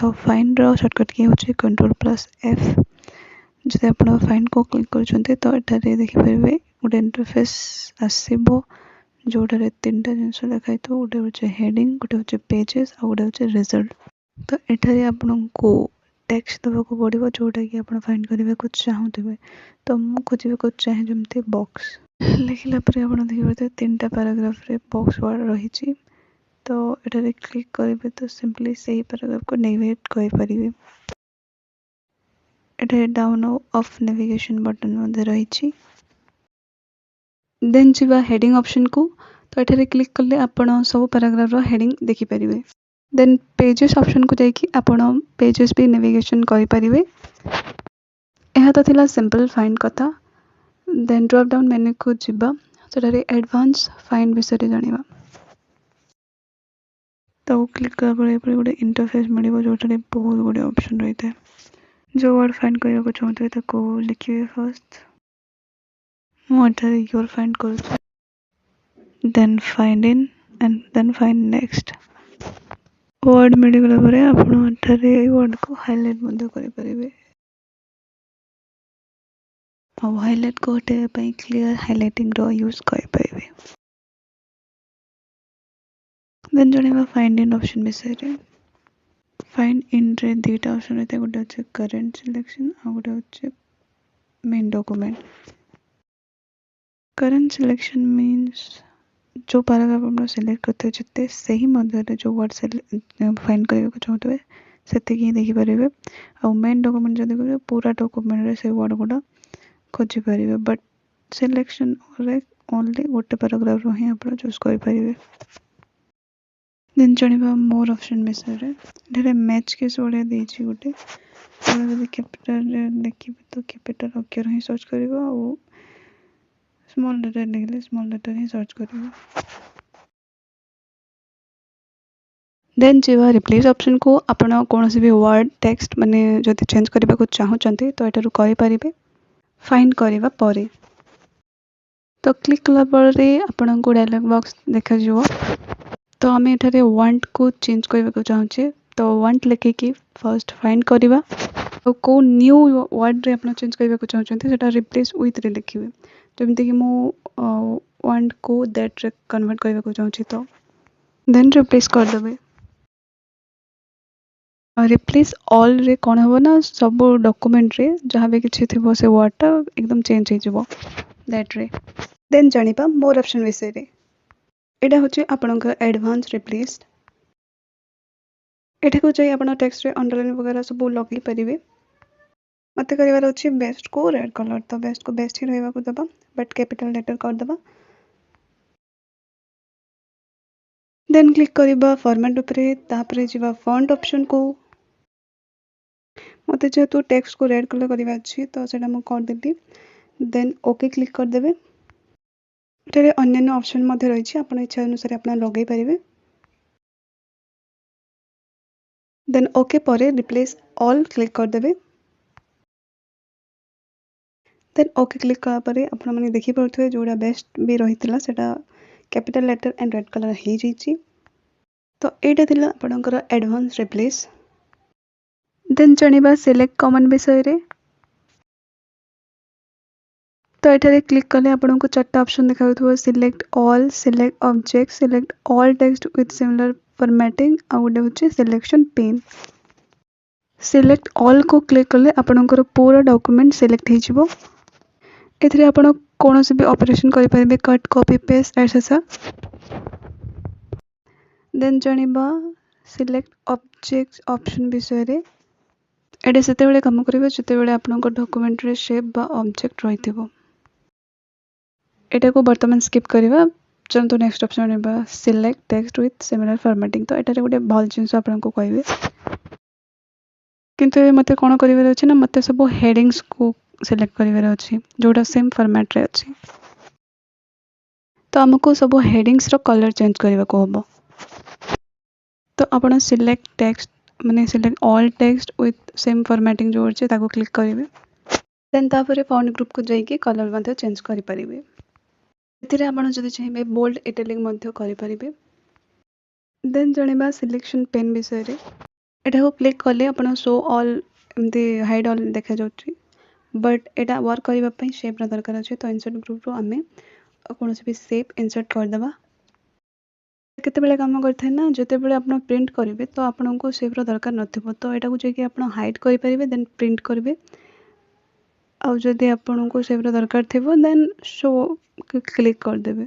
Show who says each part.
Speaker 1: तो फाइन रो शॉर्टकट की होची Ctrl+F। जदि आप फाइन को क्लिक कर तो एठारे देखिपारे गोटे इंटरफेस आसो जोटारे तीनटा जिनस लिखाई तो गोटे हूँ हेडिंग, गोटे हूँ पेजेस और गोटे हूँ रिजल्ट। तो एठारे आपको टेक्स्ट देवा को पड़ो जोटा कि आप फाइंड करने को चाहूे। तो मुझे खोजा चाहे जमी बॉक्स लिखला आप देखिए तीनटा पैराग्राफ रे बॉक्स वर्ड रही। तो एठारे क्लिक करेंगे तो सिंपली से ही पैराग्राफ को नेविगेट करें। एठारे डाउन ऑफ नेविगेशन बटन रही। देन जीवा हेडिंग ऑप्शन को। तो एठारे क्लिक कले आपण सब पैराग्राफ रो हेडिंग देखि परिवे। देन पेजेस ऑप्शन को जाइए आपण पेजेस भी नेविगेशन करि परिवे। यह तो थिला सिंपल फाइंड कथा। देन ड्रॉप डाउन मेन्यू को जीवा सेटारे एडवांस फाइंड विषय जानिबा। तो क्लिक करा पर गोटे इंटरफेस मिलिबो जोटारे बहुत गुडे ऑप्शन रही है। जो वर्ड फाइंड करने को चाहते ताको लिखिए फर्स्ट। मुझे योर फाइंड कर then find in and then find next. Word मिलगला पर आपण एठारे वर्ड को हाइलाइट मध्य करि परिबे। और हाइलाइट को हटाइबा पई क्लियर हाइलाइटिंग रो यूज करि परिबे। देन जणेबा फाइंड इन ऑप्शन विषय रे। फाइंड इन रे दुईटा ऑप्शन रहते गोटे होचे करंट सिलेक्शन और गोटे होचे main document. Current selection means जो पैराग्राफ आप सिलेक्ट करते जिते से ही मध्य जो वर्ड फाइंड करने को चाहते हैं से ही देखिपारे। और मेन डॉक्यूमेंट जब करेंगे पूरा डॉक्यूमेंट रे से वर्ड गुड़ा खोजी पारे। बट सिलेक्शन ओनली गोटे पैराग्राफ रो ही आप चूज करें। देन जानिबा मोर ऑप्शन विषय मैच केस गुड़ा देछि गोटे कैपिटल लिखे तो कैपिटल अक्षर ही सर्च करिवो और स्मॉल लेटर लिखले स्मॉल लेटर ही सर्च करिवो। देन जीवा रिप्लेस ऑप्शन को आपण कौन भी वर्ड टेक्स्ट माने जदि चेंज करबा को चाहूचंती तो एटारु करि परिबे फाइंड करबा परे। तो क्लिक कला परे आपण को डायलॉग बॉक्स देखा जिवो। तो आम एठारे वांट को चेंज करबा को चाहूचे तो वांट लिखे कि फर्स्ट फाइंड करबा। तो को न्यू वर्ड रे आपण चेंज करबा को चाहूचंती सेटा रिप्लेस विथ रे लिखिबे। जमिति कि मो वांट को दैट रे कन्वर्ट करबा को चाहूची तो देन रिप्लेस कर देबे। रिप्लेस ऑल रे कौन हो ना सब डॉक्यूमेंट रे जहाँ भी किसी थी से वर्डटा एकदम चेंज हो दैट रे। देन जानिबा मोर ऑप्शन विषय रे। एटा होचे आपनका एडवांस रिप्लेस। एटा को जाई आपण टेक्स्ट रे अंडरलाइन वगैरह सब लगे परिवे। मते करिवार अछि बेस्ट को रेड कलर तो बेस्ट को बेस्ट ही रहबा को दबा बट कैपिटल लेटर कर दबा। देन क्लिक करिबा फॉर्मेट उपरे तापरे जीवा फॉन्ट ऑप्शन को। मते जेहेतु टेक्स्ट को रेड कलर करबा अछि तो सेटा म कर देली। देन ओके क्लिक कर देबे। एटारे अन्य ऑप्शन मध्ये रही छी आपण इच्छा अनुसार आपण लगे परिवे। देन ओके परे रिप्लेस ऑल क्लिक कर देबे। देन ओके क्लिक करा परे आपण माने देखि परथुए जोडा बेस्ट भी रहितला सेटा capital letter and red colour हे जैछि। तो एटा थिला आपणकर एडवांस रिप्लेस। देन जानिबा सिलेक्ट कॉमन विषय रे। तो एठारे क्लिक कले आपन को चारटा ऑप्शन दिखाउथबो select all, select object, select all text with similar formatting आ गोटे होचे सिलेक्शन पेन। सिलेक्ट ऑल को क्लिक कले आपनकर पूरा डॉक्यूमेंट सिलेक्ट हे जिवो। एथरे आपण कोनोसी भी ऑपरेशन करि परिबे cut, copy, paste etcetera. Then जानिबा सिलेक्ट ऑब्जेक्ट ऑप्शन विषय रे। एडे सेते बेले काम करिवे जते बेले आपनकर डॉक्यूमेंट रे शेप बा ऑब्जेक्ट रहिथिबो। एटा को वर्तमान स्किप करिवा। चलतो नेक्स्ट ऑप्शन नेबा select text with similar formatting. तो एटा रे गोटे भल जिंस आपन को कहबे किंतु मते कोन करिवे अछि ना मते सब हेडिंग्स को सिलेक्ट करिवे अछि जोटा सेम फॉर्मेट रे अछि। तो हमको सब हेडिंग्स रो कलर चेंज करबा को हबो। तो आपण सिलेक्ट टेक्स्ट माने select all text with same formatting जो अछि ताको क्लिक करिवे। देन तापरे फॉन्ट ग्रुप को जाई के कलर मध्ये चेंज करि परिबे। एथिरे आपण जदि चाहिबे बोल्ड इटैलिक मध्ये करि परिबे। देन जणेबा सिलेक्शन पेन विषय रे। ଏଟାକୁ କ୍ଲିକ୍ କଲେ ଆପଣ ଶୋ ଅଲ୍ ଏମିତି ହାଇଡ୍ ଅଲ୍ ଦେଖାଯାଉଛି। ବଟ୍ ଏଇଟା ୱାର୍କ କରିବା ପାଇଁ ସେପ୍ର ଦରକାର ଅଛି। ତ ଇନସର୍ଟ ଗ୍ରୁପ୍ରୁ ଆମେ କୌଣସି ବି ସେପ୍ ଇନସର୍ଟ କରିଦେବା। କେତେବେଳେ କାମ କରିଥାଏ ନା ଯେତେବେଳେ ଆପଣ ପ୍ରିଣ୍ଟ କରିବେ ତ ଆପଣଙ୍କୁ ସେପ୍ର ଦରକାର ନଥିବ, ତ ଏଟାକୁ ଯାଇକି ଆପଣ ହାଇଡ୍ କରିପାରିବେ, ଦେନ୍ ପ୍ରିଣ୍ଟ କରିବେ। ଆଉ ଯଦି ଆପଣଙ୍କୁ ସେପ୍ର ଦରକାର ଥିବ ଦେନ୍ ଶୋ କ୍ଲିକ୍ କରିଦେବେ।